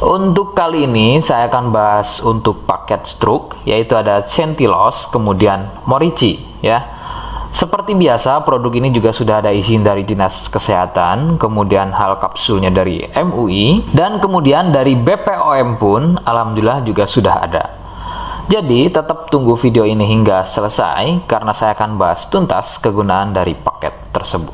Untuk kali ini saya akan bahas untuk paket stroke, yaitu ada Centillos, kemudian Morici ya. Seperti biasa, produk ini juga sudah ada izin dari Dinas Kesehatan, kemudian hal kapsulnya dari MUI, dan kemudian dari BPOM pun alhamdulillah juga sudah ada. Jadi tetap tunggu video ini hingga selesai karena saya akan bahas tuntas kegunaan dari paket tersebut.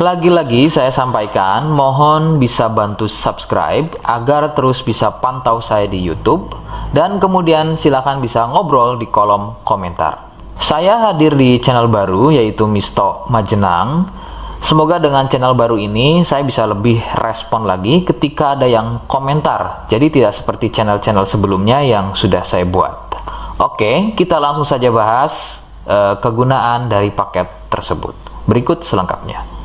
Lagi-lagi saya sampaikan, mohon bisa bantu subscribe agar terus bisa pantau saya di YouTube, dan kemudian silakan bisa ngobrol di kolom komentar. Saya hadir di channel baru yaitu Misto Majenang. Semoga dengan channel baru ini saya bisa lebih respon lagi ketika ada yang komentar. Jadi tidak seperti channel-channel sebelumnya yang sudah saya buat. Oke, kita langsung saja bahas kegunaan dari paket tersebut. Berikut selengkapnya.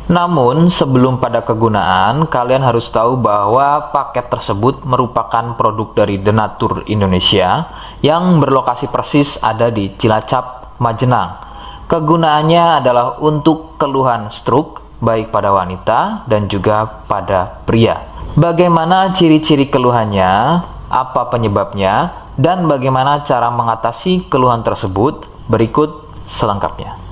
Namun, sebelum pada kegunaan, kalian harus tahu bahwa paket tersebut merupakan produk dari Denatur Indonesia yang berlokasi persis ada di Cilacap, Majenang. Kegunaannya adalah untuk keluhan stroke, baik pada wanita dan juga pada pria. Bagaimana ciri-ciri keluhannya, apa penyebabnya, dan bagaimana cara mengatasi keluhan tersebut, berikut selengkapnya.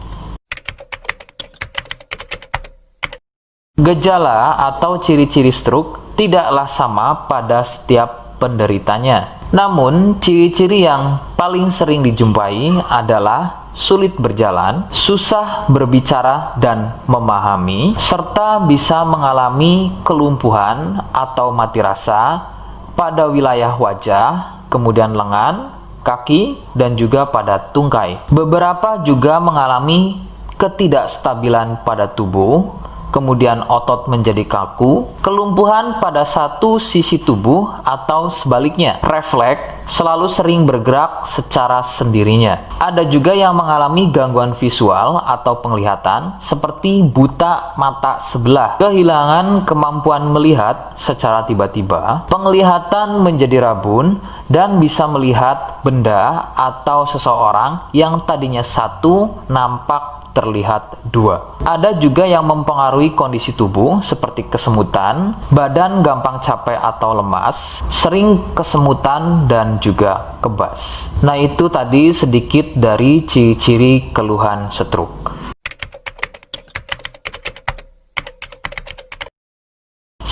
Gejala atau ciri-ciri stroke tidaklah sama pada setiap penderitanya. Namun, ciri-ciri yang paling sering dijumpai adalah sulit berjalan, susah berbicara dan memahami, serta bisa mengalami kelumpuhan atau mati rasa pada wilayah wajah, kemudian lengan, kaki, dan juga pada tungkai. Beberapa juga mengalami ketidakstabilan pada tubuh, kemudian otot menjadi kaku, kelumpuhan pada satu sisi tubuh atau sebaliknya, refleks selalu sering bergerak secara sendirinya. Ada juga yang mengalami gangguan visual atau penglihatan seperti buta mata sebelah, kehilangan kemampuan melihat secara tiba-tiba, penglihatan menjadi rabun, dan bisa melihat benda atau seseorang yang tadinya satu nampak terlihat dua. Ada juga yang mempengaruhi kondisi tubuh seperti kesemutan, badan gampang capek atau lemas, sering kesemutan dan juga kebas. Nah, itu tadi sedikit dari ciri-ciri keluhan stroke.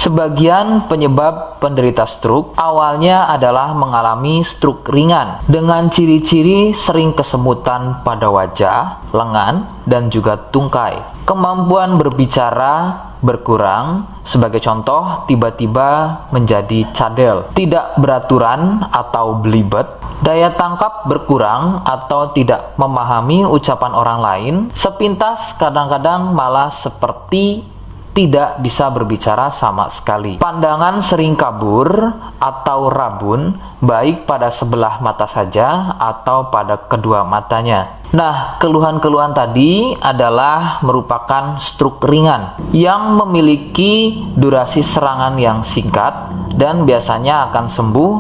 Sebagian penyebab penderita stroke awalnya adalah mengalami stroke ringan dengan ciri-ciri sering kesemutan pada wajah, lengan, dan juga tungkai. Kemampuan berbicara berkurang, sebagai contoh tiba-tiba menjadi cadel, tidak beraturan atau belibet, daya tangkap berkurang atau tidak memahami ucapan orang lain, sepintas kadang-kadang malah seperti tidak bisa berbicara sama sekali. Pandangan sering kabur atau rabun, baik pada sebelah mata saja atau pada kedua matanya. Nah, keluhan-keluhan tadi adalah merupakan stroke ringan yang memiliki durasi serangan yang singkat dan biasanya akan sembuh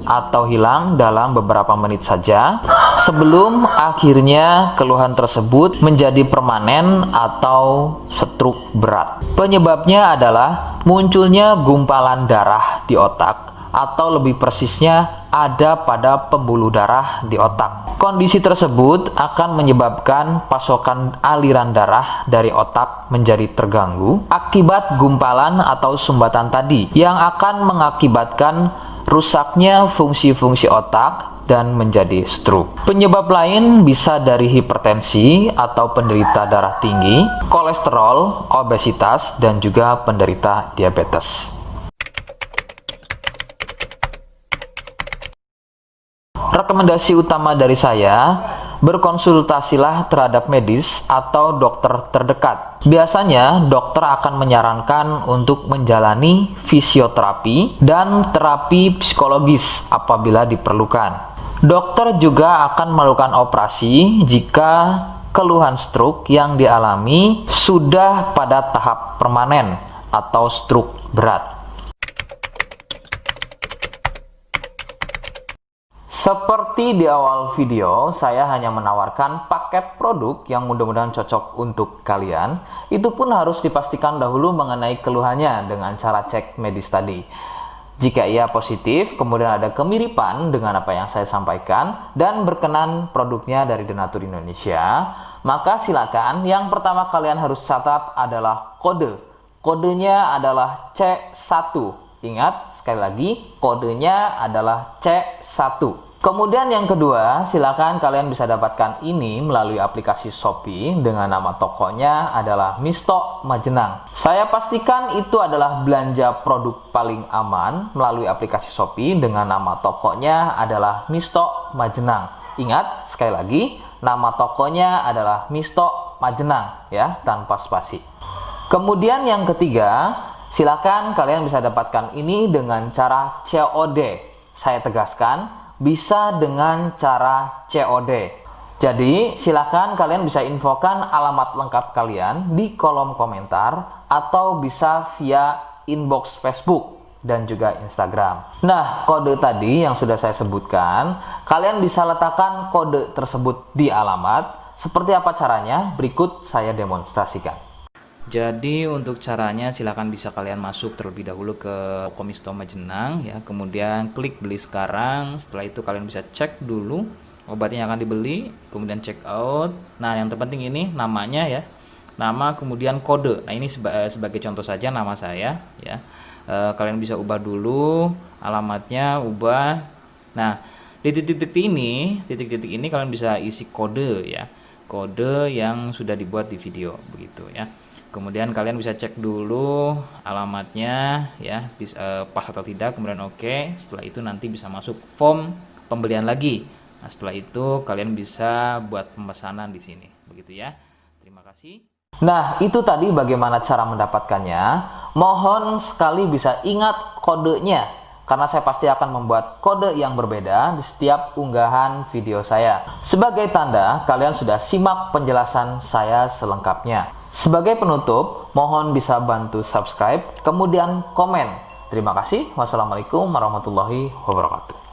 atau hilang dalam beberapa menit saja sebelum akhirnya keluhan tersebut menjadi permanen atau stroke berat. Penyebabnya adalah munculnya gumpalan darah di otak, atau lebih persisnya ada pada pembuluh darah di otak. Kondisi tersebut akan menyebabkan pasokan aliran darah dari otak menjadi terganggu akibat gumpalan atau sumbatan tadi, yang akan mengakibatkan rusaknya fungsi-fungsi otak dan menjadi stroke. Penyebab lain bisa dari hipertensi atau penderita darah tinggi, kolesterol, obesitas, dan juga penderita diabetes. Rekomendasi utama dari saya, berkonsultasilah terhadap medis atau dokter terdekat. Biasanya dokter akan menyarankan untuk menjalani fisioterapi dan terapi psikologis apabila diperlukan. Dokter juga akan melakukan operasi jika keluhan stroke yang dialami sudah pada tahap permanen atau stroke berat. Seperti di awal video, saya hanya menawarkan paket produk yang mudah-mudahan cocok untuk kalian. Itu pun harus dipastikan dahulu mengenai keluhannya dengan cara cek medis tadi. Jika ia positif, kemudian ada kemiripan dengan apa yang saya sampaikan, dan berkenan produknya dari Denatur Indonesia, maka silakan yang pertama kalian harus catat adalah kode. Kodenya adalah C1. Ingat, sekali lagi, kodenya adalah C1. Kemudian yang kedua, silakan kalian bisa dapatkan ini melalui aplikasi Shopee dengan nama tokonya adalah Misto Majenang. Saya pastikan itu adalah belanja produk paling aman melalui aplikasi Shopee dengan nama tokonya adalah Misto Majenang. Ingat, sekali lagi, nama tokonya adalah Misto Majenang ya, tanpa spasi. Kemudian yang ketiga, silakan kalian bisa dapatkan ini dengan cara COD. Saya tegaskan, bisa dengan cara COD. Jadi, silakan kalian bisa infokan alamat lengkap kalian di kolom komentar atau bisa via inbox Facebook dan juga Instagram. Nah, kode tadi yang sudah saya sebutkan, kalian bisa letakkan kode tersebut di alamat. Seperti apa caranya? Berikut saya demonstrasikan. Jadi untuk caranya silakan bisa kalian masuk terlebih dahulu ke toko Misto Majenang ya, kemudian klik beli sekarang. Setelah itu kalian bisa cek dulu obatnya yang akan dibeli, kemudian check out. Nah, yang terpenting ini namanya ya. Nama kemudian kode. Nah, ini sebagai contoh saja nama saya ya. Kalian bisa ubah dulu alamatnya, ubah. Nah, di titik-titik ini kalian bisa isi kode ya. Kode yang sudah dibuat di video begitu ya. Kemudian kalian bisa cek dulu alamatnya ya, pas atau tidak, kemudian oke. Setelah itu nanti bisa masuk form pembelian lagi. Nah, setelah itu kalian bisa buat pemesanan di sini. Begitu ya. Terima kasih. Nah, itu tadi bagaimana cara mendapatkannya. Mohon sekali bisa ingat kodenya, karena saya pasti akan membuat kode yang berbeda di setiap unggahan video saya. Sebagai tanda, kalian sudah simak penjelasan saya selengkapnya. Sebagai penutup, mohon bisa bantu subscribe, kemudian komen. Terima kasih. Wassalamualaikum warahmatullahi wabarakatuh.